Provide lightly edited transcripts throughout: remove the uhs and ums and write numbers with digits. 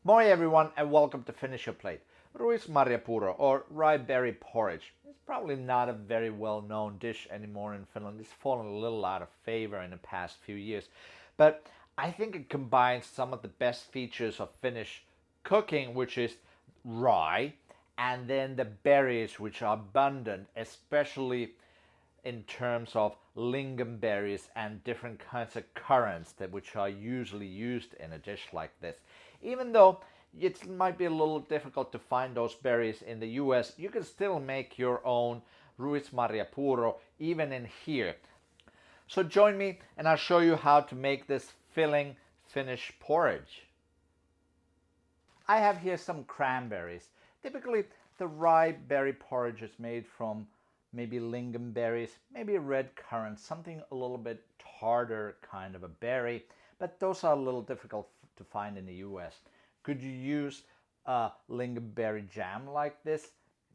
Moi everyone and welcome to Finish Your Plate. Ruismarjapuuro or rye berry porridge. It's probably not a very well known dish anymore in Finland. It's fallen a little out of favor in the past few years. But I think it combines some of the best features of Finnish cooking, which is rye, and then the berries, which are abundant, especially in terms of lingonberries and different kinds of currants which are usually used in a dish like this. Even though it might be a little difficult to find those berries in the US, you can still make your own Ruismarjapuuro even in here. So join me and I'll show you how to make this filling Finnish porridge. I have here some cranberries. Typically the rye berry porridge is made from maybe lingonberries, maybe red currants, something a little bit harder kind of a berry, but those are a little difficult to find in the US. Could you use lingonberry jam like this?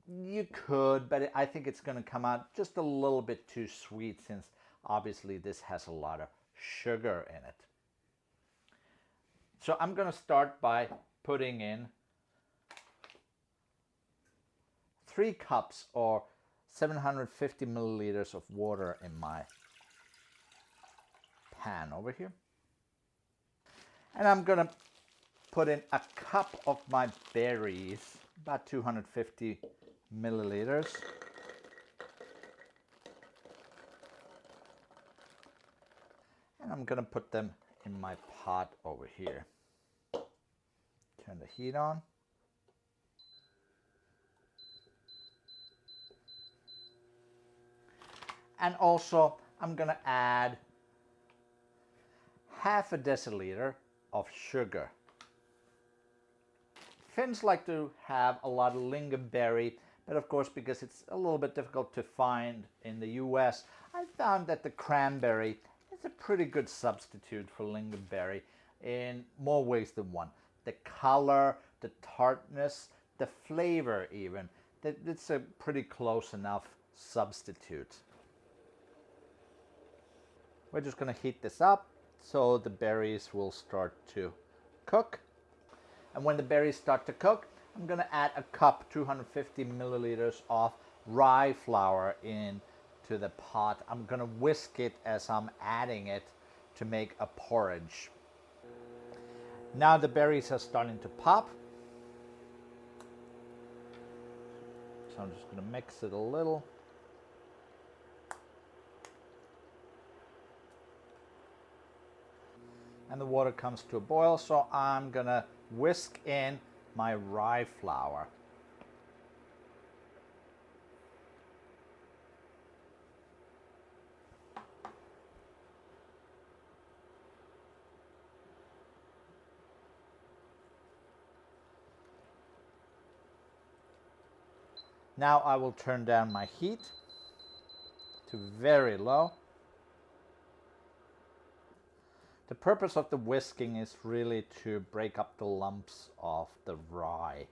You could, but I think it's going to come out just a little bit too sweet since obviously this has a lot of sugar in it. So I'm going to start by putting in 3 cups or 750 milliliters of water in my pan over here. And I'm gonna put in a cup of my berries, about 250 milliliters. And I'm gonna put them in my pot over here. Turn the heat on. And also, I'm gonna add half a deciliter of sugar. Finns like to have a lot of lingonberry, but of course, because it's a little bit difficult to find in the US, I found that the cranberry is a pretty good substitute for lingonberry in more ways than one. The color, the tartness, the flavor even, it's a pretty close enough substitute. We're just going to heat this up so the berries will start to cook. And when the berries start to cook, I'm going to add a cup, 250 milliliters of rye flour into the pot. I'm going to whisk it as I'm adding it to make a porridge. Now the berries are starting to pop. So I'm just going to mix it a little. And the water comes to a boil, so I'm gonna whisk in my rye flour. Now I will turn down my heat to very low. The purpose of the whisking is really to break up the lumps of the rye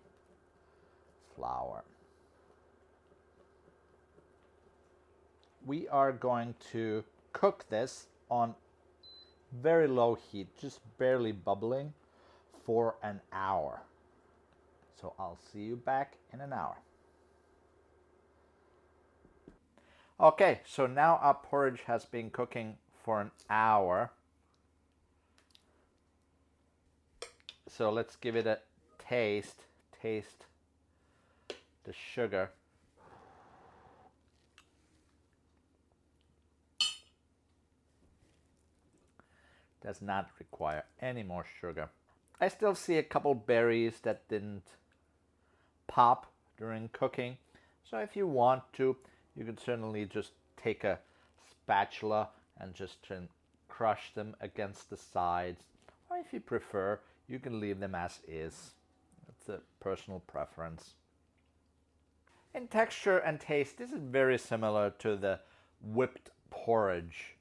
flour. We are going to cook this on very low heat, just barely bubbling, for an hour. So I'll see you back in an hour. Okay, so now our porridge has been cooking for an hour. So let's give it a taste. Taste the sugar. Does not require any more sugar. I still see a couple berries that didn't pop during cooking. So if you want to, you can certainly just take a spatula and just crush them against the sides. Or if you prefer, you can leave them as is. It's a personal preference. In texture and taste, this is very similar to the whipped porridge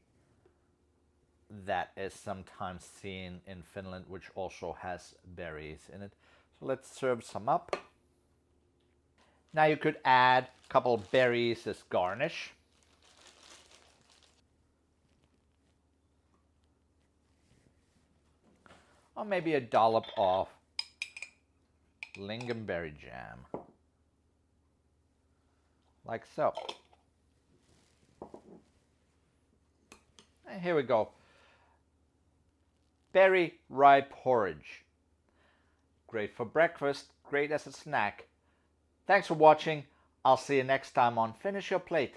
that is sometimes seen in Finland, which also has berries in it. So let's serve some up. Now you could add a couple of berries as garnish. Or maybe a dollop of lingonberry jam. Like so. And here we go. Berry rye porridge. Great for breakfast, great as a snack. Thanks for watching. I'll see you next time on Finish Your Plate.